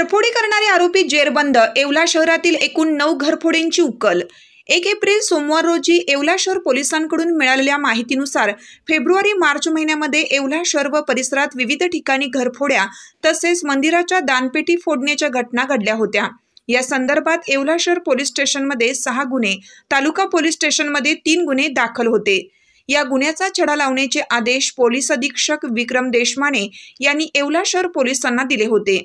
घरफोडी करणारे आरोपी जेरबंद। येवला शहरातील एकूण 9 घरफोडींची उकल। 1 एप्रिल सोमवार रोजी येवला शहर पोलिसांकडून मिळालेल्या माहितीनुसार फेब्रुवारी-मार्च महिन्यामध्ये येवला शहर व परिसरात विविध ठिकाणी घरफोड्या तसेच मंदिराच्या दानपेटी फोडण्याच्या घटना घडल्या होत्या। या संदर्भात येवला शहर पोलीस स्टेशनमध्ये 6 गुन्हे, तालुका पोलीस स्टेशनमध्ये 3 गुन्हे दाखल होते। या गुन्ह्याचा छडा लावण्याचे आदेश पोलीस अधीक्षक विक्रम देशमाने यांनी येवला शहर पोलिसांना दिले होते।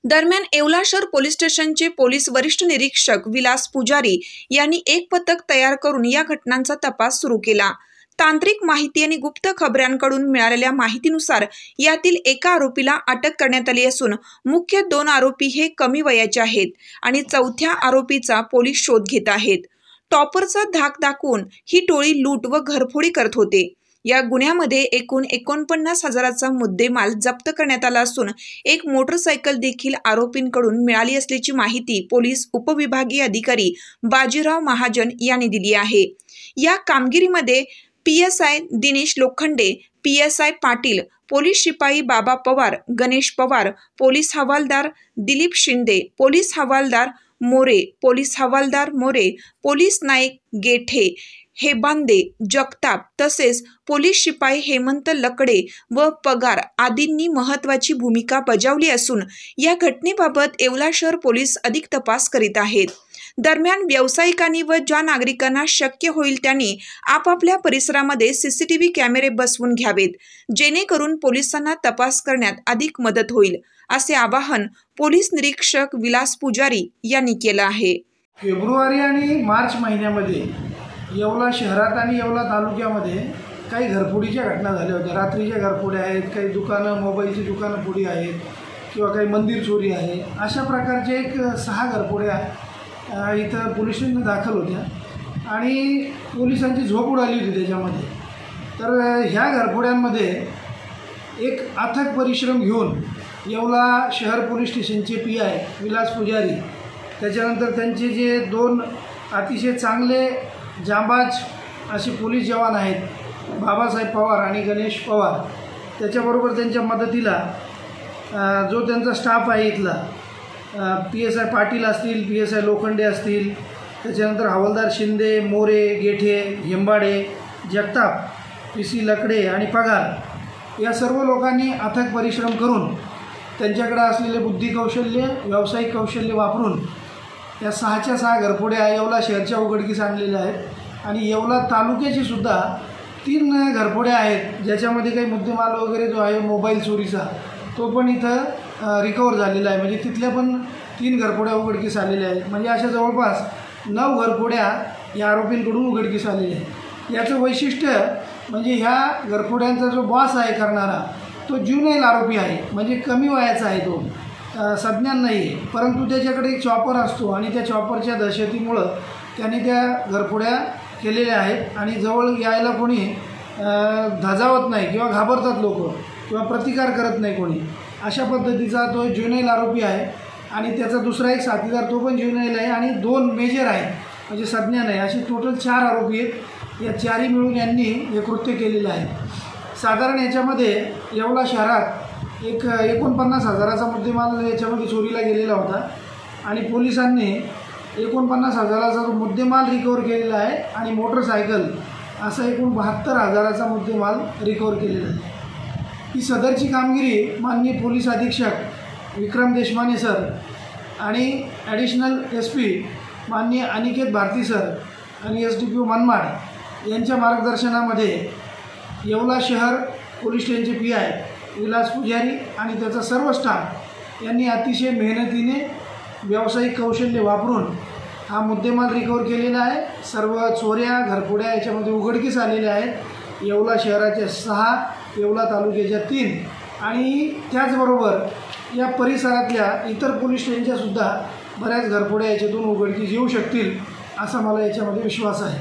दरम्यान येवला शहर पोलीस स्टेशनचे पोलीस वरिष्ठ निरीक्षक विलास पुजारी यांनी एक पथक तयार करून या घटनांचा तपास सुरू केला। तांत्रिक माहिती आणि गुप्त खबऱ्यांकडून मिळालेल्या माहितीनुसार यातील एका आरोपीला अटक करण्यात आली असून मुख्य 2 आरोपी हे कमी वयाचे आहेत आणि चौथ्या आरोपीचा पोलीस शोध घेत आहेत। टॉपरचा धाक दाखवून ही टोळी लूट व घरफोडी करत होते। या गुन्ह्यामध्ये एकूण 49,000चा मुद्देमाल जप्त करण्यात आला असून एक मोटरसायकल देखील आरोपींकडून मिळाली असल्याची माहिती पोलीस उपविभागीय अधिकारी बाजीराव महाजन यांनी दिली आहे। या कामगिरीमध्ये PSI Dinesh Lokhande, PSI Patil, police शिपाई बाबा पवार, गणेश पवार, पोलीस हवालदार दिलीप शिंदे, पोलीस हवालदार मोरे, पोलीस हवालदार मोरे, पोलीस नाईक गेठे, हेबांदे, जगताप तसेच पोलीस शिपाई हेमंत लकडे व पगार आदींनी महत्त्वाची भूमिका बजावली असून या घटनेबाबत येवला शहर पोलीस अधिक तपास करीत आहेत। दरम्यान व्यावसायिकांनी व ज्या नागरिकांना शक्य होईल त्यांनी आपापल्या परिसरामध्ये CCTV कॅमेरे बसवून घ्यावेत, जेणेकरून पोलिसांना तपास करण्यात अधिक मदत होईल, असे आवाहन पोलीस निरीक्षक विलास पुजारी यांनी केलं आहे। फेब्रुवारी आणि मार्च महिन्यामध्ये येवला शहरात आणि येवला तालुक्यामध्ये काही घरफोडीच्या घटना झाल्या होत्या। रात्रीच्या घरफोड्या आहेत, काही दुकानं, मोबाईलची दुकानं फोडी आहेत किंवा काही मंदिर चोरी आहे। अशा प्रकारचे एक 6 घरफोड्या इथं पोलीस स्टेशनला दाखल होत्या आणि पोलिसांची झोप उडाली होती त्याच्यामध्ये। तर ह्या घरफोड्यांमध्ये एक अथक परिश्रम घेऊन येवला शहर पोलीस स्टेशनचे PI विलास पुजारी, त्याच्यानंतर त्यांचे जे 2 अतिशय चांगले जांबाज असे पोलीस जवान आहेत, बाबासाहेब पवार आणि गणेश पवार, त्याच्याबरोबर त्यांच्या मदतीला जो त्यांचा स्टाफ आहे इथला PSI पाटील असतील, PSI लोखंडे असतील, त्याच्यानंतर हवालदार शिंदे, मोरे, गेठे, हेंबाडे, जगताप, PC लकडे आणि पगार या सर्व लोकांनी अथक परिश्रम करून त्यांच्याकडे असलेले बुद्धी कौशल्य, व्यावसायिक कौशल्य वापरून या 6च्या 6 घरफोड्या येवला शहरच्या उघडकीस आणलेल्या आहेत आणि येवला तालुक्याची सुद्धा 3 घरफोड्या आहेत, ज्याच्यामध्ये काही मुद्देमाल वगैरे जो आहे मोबाईल चोरीचा तो पण इथं रिकवर झालेला आहे। म्हणजे तिथल्या पण 3 घरफोड्या उघडकीस आलेल्या आहेत। म्हणजे अशा जवळपास 9 घरफोड्या या आरोपींकडून उघडकीस आलेल्या आहेत। याचं वैशिष्ट्य म्हणजे ह्या घरफोड्यांचा जो बॉस आहे करणारा तो ज्युनाईल आरोपी आहे, म्हणजे कमी वयाचा आहे, तो सज्ञान नाही आहे, परंतु त्याच्याकडे एक चॉपर असतो आणि त्या चॉपरच्या दहशतीमुळं त्यांनी त्या घरफोड्या केलेल्या आहेत आणि जवळ यायला कोणी धजावत नाही किंवा घाबरतात लोक किंवा प्रतिकार करत नाही कोणी। अशा पद्धतीचा तो ज्युनाईल आरोपी आहे आणि त्याचा दुसरा एक साथीदार तो पण ज्युनाईल आहे आणि 2 मेजर आहेत, म्हणजे सज्ञान आहे। असे टोटल 4 आरोपी आहेत। या 4ही मिळून यांनी हे कृत्य केलेलं आहे। साधारण याच्यामध्ये येवला शहरात एक 49,000चा मुद्देमाल याच्यामध्ये चोरीला गेलेला होता आणि पोलिसांनी 49,000चा मुद्देमाल रिकवर केलेला आहे आणि मोटरसायकल असा एकूण 72,000चा मुद्देमाल रिकवर केलेला आहे। ही सदरची कामगिरी माननीय पोलीस अधीक्षक विक्रम देशमाने सर आणि ॲडिशनल SP माननीय अनिकेत भारती सर आणि SDPO मनमाड यांच्या मार्गदर्शनामध्ये येवला शहर पोलीस स्टेशनचे PI विलास पुजारी आणि त्याचा सर्व स्टाफ यांनी अतिशय मेहनतीने व्यावसायिक कौशल्य वापरून हा मुद्देमाल रिकवर केलेला आहे। सर्व चोऱ्या, घरफोड्या याच्यामध्ये उघडकीस आलेल्या आहेत। येवला शहराच्या 6, येवला तालुक्याच्या 3 आणि त्याचबरोबर या परिसरातल्या इतर पोलीस स्टेशनच्यासुद्धा बऱ्याच घरफोड्या याच्यातून उघडकीस येऊ शकतील असा मला याच्यामध्ये विश्वास आहे।